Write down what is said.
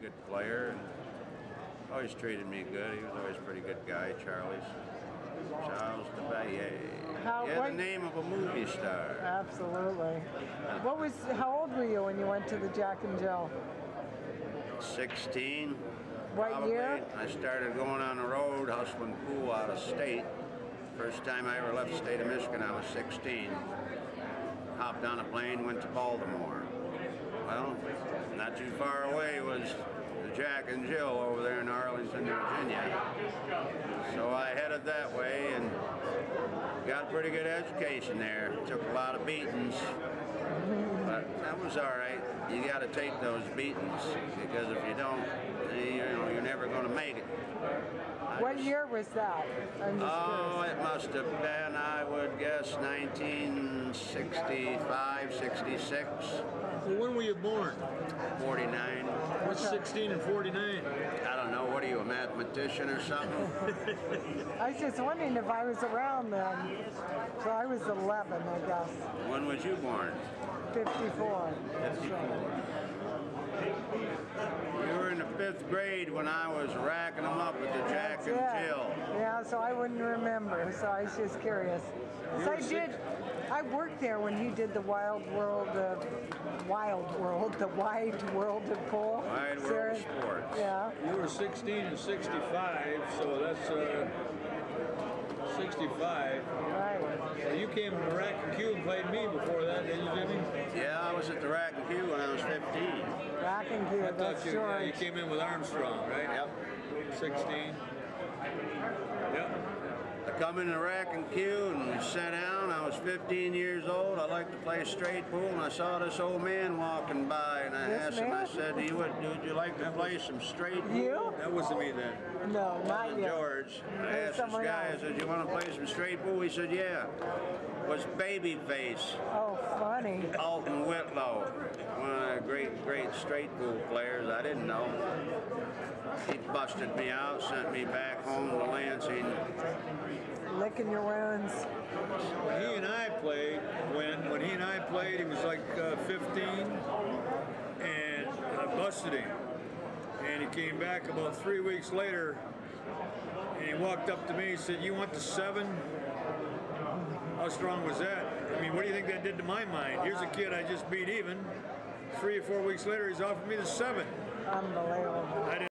good player. And always treated me good. He was always a pretty good guy, Charles DeBaye. He had the name of a movie star. Absolutely. How old were you when you went to the Jack and Jill? 16. What probably. year? I started going on the road, hustling pool out of state. First time I ever left the state of Michigan, I was 16. Hopped on a plane, went to Baltimore. Well, not too far away was the Jack and Jill over there in Arlington, Virginia. So I headed that way and got a pretty good education there. Took a lot of beatings, but that was all right. You got to take those beatings, because if you don't, you're never going to make it. What year was that? Oh, it must have been, I would guess, 1965, 66. Well, when were you born? 49. What's 16 and 49? I don't know. What are you, a mathematician or something? I was just wondering if I was around then. So I was 11, I guess. When was you born? 54. 54. You were in the 5th grade when I was racking them up at the Jack and Jill. Yeah, so I wouldn't remember, so I was just curious. So I worked there when he did the Wide World of Pool. Wide World of Sports. Yeah. You were 16 and 65, so that's 65. Right. So you came to Rack and Q and played me before that, didn't you, Jimmy? Yeah, I was at the Rack and Q when I was 15. Rack and Q, that's George. You came in with Armstrong, right? Yep. 16. Yep. I come in the Rack and Q and sat down. I was 15 years old. I liked to play straight pool, and I saw this old man walking by, and I asked him, I said, would you like to play some straight pool? You? That wasn't me then. No, not you. George. I asked this guy, I said, you want to play some straight pool? He said, yeah. It was Babyface. Oh, funny. Alton Whitlow. One of the great straight pool players. I didn't know. He busted me out, sent me back home to Lansing. Licking your wounds. When he and I played, he was like 15, and I busted him. And he came back about 3 weeks later, and he walked up to me and said, "You want the 7? How strong was that?" I mean, what do you think that did to my mind? Here's a kid I just beat even. 3 or 4 weeks later, he's offered me the 7. Unbelievable. I didn't